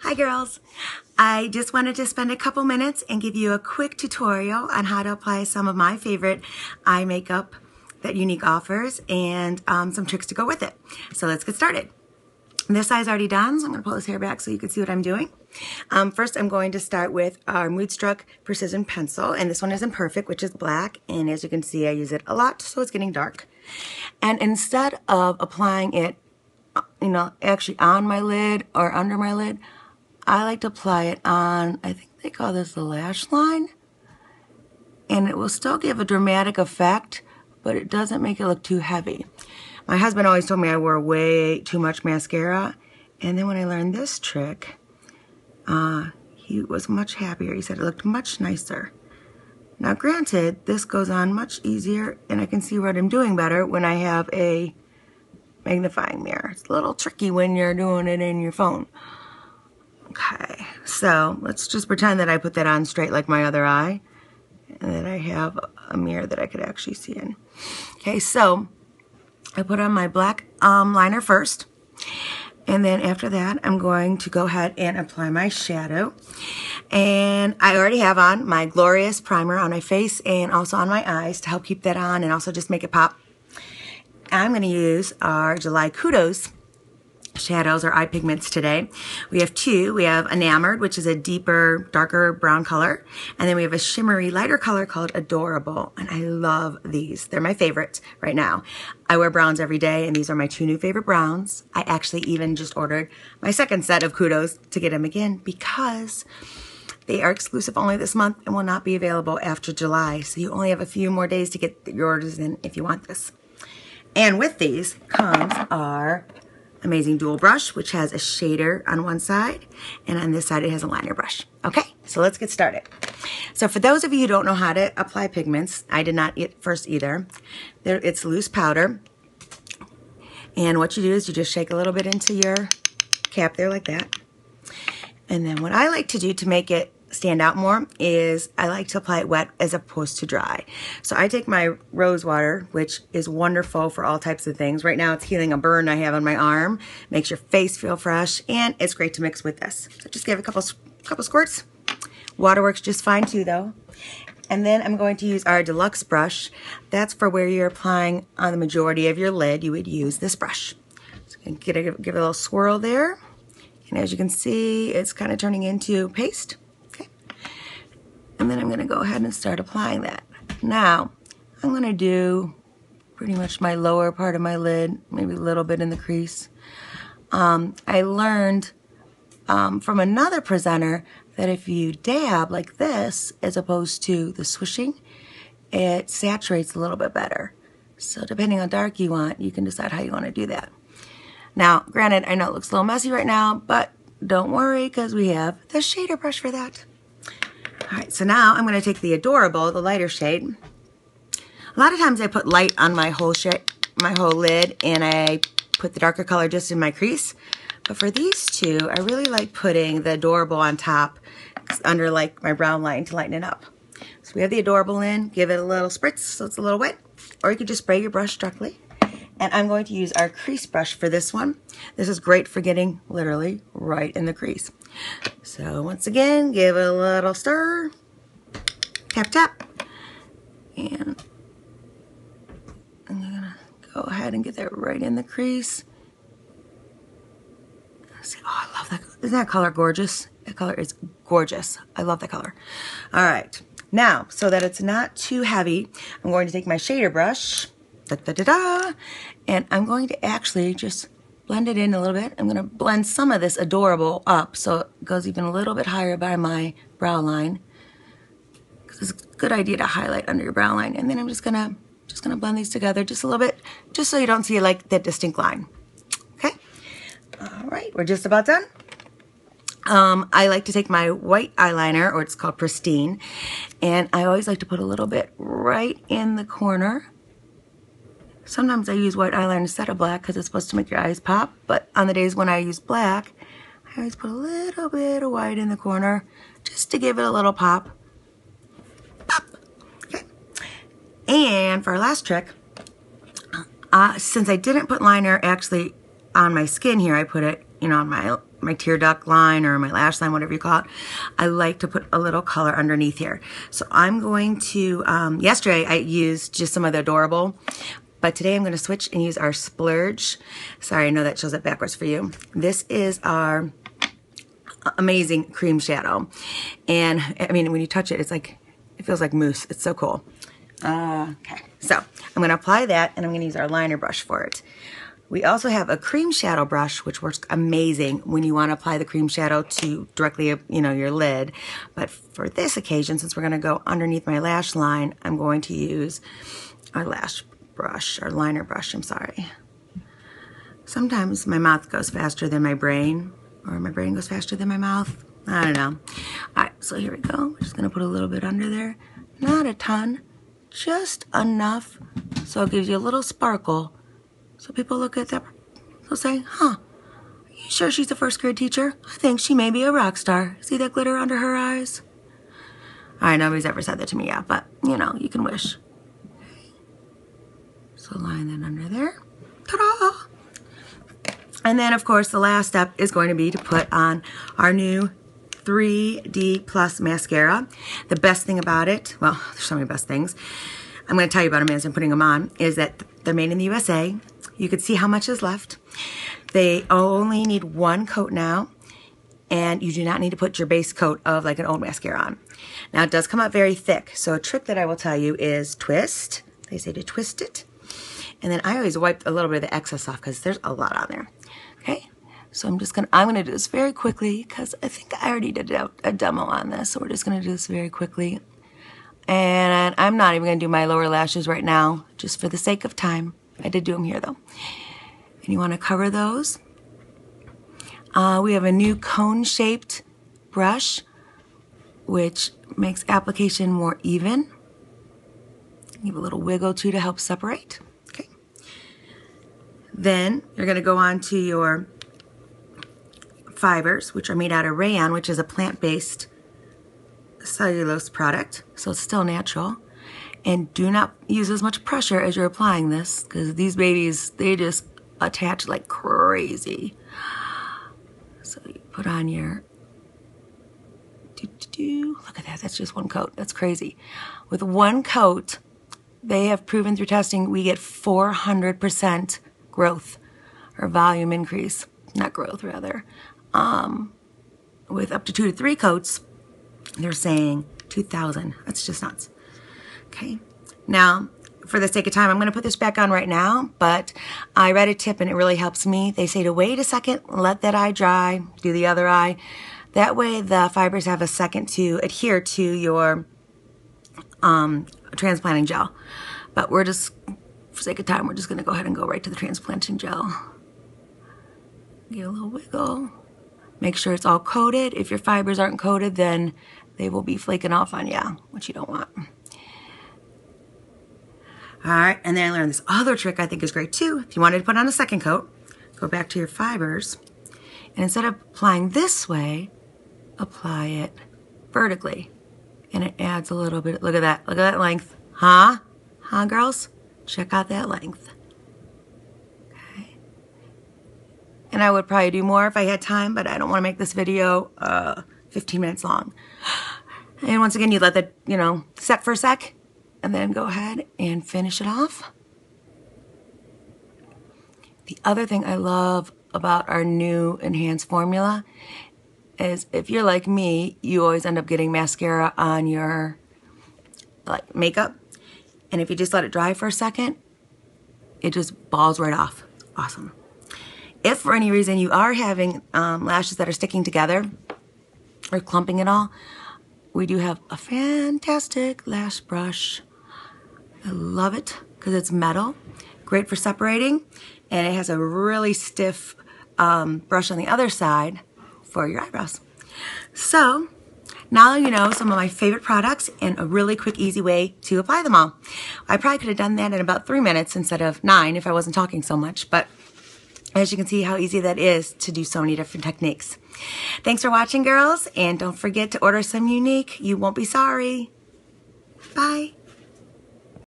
Hi girls! I just wanted to spend a couple minutes and give you a quick tutorial on how to apply some of my favorite eye makeup that Younique offers and some tricks to go with it. So let's get started. This eye's already done, so I'm going to pull this hair back so you can see what I'm doing. First, I'm going to start with our Moodstruck Precision Pencil, and this one is Imperfect, which is black, and as you can see, I use it a lot, so it's getting dark. And instead of applying it, actually on my lid or under my lid, I like to apply it on, I think they call this the lash line, and it will still give a dramatic effect, but it doesn't make it look too heavy. My husband always told me I wore way too much mascara, and then when I learned this trick, he was much happier. He said it looked much nicer. Now granted, this goes on much easier, and I can see what I'm doing better when I have a magnifying mirror. It's a little tricky when you're doing it in your phone. Okay, so let's just pretend that I put that on straight like my other eye, and that I have a mirror that I could actually see in. Okay, so I put on my black liner first, and then after that I'm going to go ahead and apply my shadow. And I already have on my Glorious primer on my face and also on my eyes to help keep that on and also just make it pop. I'm going to use our July Kudos shadows or eye pigments today. We have two. We have Enamored, which is a deeper, darker brown color. And then we have a shimmery, lighter color called Adorable. And I love these. They're my favorites right now. I wear browns every day, and these are my two new favorite browns. I actually even just ordered my second set of Kudos to get them again because they are exclusive only this month and will not be available after July. So you only have a few more days to get your orders in if you want this. And with these comes our amazing dual brush, which has a shader on one side, and on this side it has a liner brush. Okay, so let's get started. So for those of you who don't know how to apply pigments, I did not at first either. It's loose powder, and what you do is you just shake a little bit into your cap there like that. And then what I like to do to make it stand out more is I like to apply it wet as opposed to dry. So I take my rose water, which is wonderful for all types of things. Right now it's healing a burn I have on my arm, makes your face feel fresh, and it's great to mix with this. So just give it a couple squirts. Water works just fine too though. And then I'm going to use our deluxe brush. That's for where you're applying on the majority of your lid. You would use this brush. So give it a little swirl there. And as you can see, it's kind of turning into paste. And then I'm going to go ahead and start applying that. Now, I'm going to do pretty much my lower part of my lid, maybe a little bit in the crease. I learned from another presenter that if you dab like this, as opposed to the swishing, it saturates a little bit better. So depending on how dark you want, you can decide how you want to do that. Now, granted, I know it looks a little messy right now, but don't worry because we have the shader brush for that. All right, so now I'm going to take the Adorable, the lighter shade. A lot of times I put light on my whole lid, and I put the darker color just in my crease. But for these two, I really like putting the Adorable on top under like my brown line to lighten it up. So we have the Adorable in, give it a little spritz so it's a little wet, or you could just spray your brush directly. And I'm going to use our crease brush for this one. This is great for getting literally right in the crease. So once again, give it a little stir, tap, tap, and I'm gonna go ahead and get that right in the crease. See, oh, I love that. Isn't that color gorgeous? That color is gorgeous. I love that color. All right, now, so that it's not too heavy, I'm going to take my shader brush, and I'm going to actually just blend it in a little bit. I'm going to blend some of this Adorable up so it goes even a little bit higher by my brow line, because it's a good idea to highlight under your brow line. And then I'm just gonna blend these together just a little bit, just so you don't see like that distinct line. Okay. All right, we're just about done. I like to take my white eyeliner, or it's called Pristine, and I always like to put a little bit right in the corner. Sometimes I use white eyeliner instead of black because it's supposed to make your eyes pop, but on the days when I use black, I always put a little bit of white in the corner just to give it a little pop. Pop! Okay. And for our last trick, since I didn't put liner actually on my skin here, I put it, on my my tear duct line or my lash line, whatever you call it, I like to put a little color underneath here. So I'm going to, yesterday I used just some of the Adorable, but today I'm going to switch and use our Splurge. Sorry, I know that shows it backwards for you. This is our amazing cream shadow. And I mean, when you touch it, it's like, it feels like mousse. It's so cool. Okay, so I'm going to apply that and I'm going to use our liner brush for it. We also have a cream shadow brush, which works amazing when you want to apply the cream shadow to directly, you know, your lid. But for this occasion, since we're going to go underneath my lash line, I'm going to use our lash brush, our liner brush, I'm sorry. Sometimes my mouth goes faster than my brain, or my brain goes faster than my mouth. I don't know. All right, so here we go. We're just going to put a little bit under there. Not a ton, just enough so it gives you a little sparkle. So people look at that, they'll say, huh, are you sure she's a first grade teacher? I think she may be a rock star. See that glitter under her eyes? All right, nobody's ever said that to me yet, but you know, you can wish. So line that under there. Ta-da! And then of course the last step is going to be to put on our new 3D Plus mascara. The best thing about it, well, there's so many best things. I'm going to tell you about them as I'm putting them on, is that they're made in the USA. You can see how much is left. They only need one coat now, and you do not need to put your base coat of like an old mascara on. Now it does come out very thick, so a trick that I will tell you is twist. They say to twist it. And then I always wipe a little bit of the excess off because there's a lot on there. Okay, so I'm gonna do this very quickly because I think I already did a demo on this, so we're just gonna do this very quickly. And I'm not even gonna do my lower lashes right now, just for the sake of time. I did do them here though. And you wanna cover those. We have a new cone-shaped brush, which makes application more even. Give a little wiggle too to help separate. Okay. Then you're gonna go on to your fibers, which are made out of rayon, which is a plant-based cellulose product, so it's still natural. And do not use as much pressure as you're applying this, because these babies, they just attach like crazy. So you put on your, look at that, that's just one coat, that's crazy. With one coat, they have proven through testing we get 400% growth or volume increase, not growth rather. With up to 2 to 3 coats, they're saying 2,000. That's just nuts. Okay. Now, for the sake of time, I'm going to put this back on right now, but I read a tip and it really helps me. They say to wait a second, let that eye dry, do the other eye. That way the fibers have a second to adhere to your transplanting gel. But we're just, for sake of time, we're just going to go ahead and go right to the transplanting gel. Give a little wiggle. Make sure it's all coated. If your fibers aren't coated, then they will be flaking off on you, which you don't want. All right, and then I learned this other trick I think is great too. If you wanted to put on a second coat, go back to your fibers, and instead of applying this way, apply it vertically. And it adds a little bit, look at that length. Huh, girls? Check out that length. Okay. And I would probably do more if I had time, but I don't want to make this video 15 minutes long. And once again, you let that, set for a sec, and then go ahead and finish it off. The other thing I love about our new enhanced formula is if you're like me, you always end up getting mascara on your makeup. And if you just let it dry for a second, it just balls right off. Awesome. If for any reason you are having lashes that are sticking together or clumping at all, we do have a fantastic lash brush. I love it because it's metal, great for separating, and it has a really stiff brush on the other side for your eyebrows. So now you know some of my favorite products and a really quick, easy way to apply them all. I probably could have done that in about 3 minutes instead of 9 if I wasn't talking so much, but as you can see how easy that is to do so many different techniques. Thanks for watching, girls, and don't forget to order some Younique. You won't be sorry. Bye.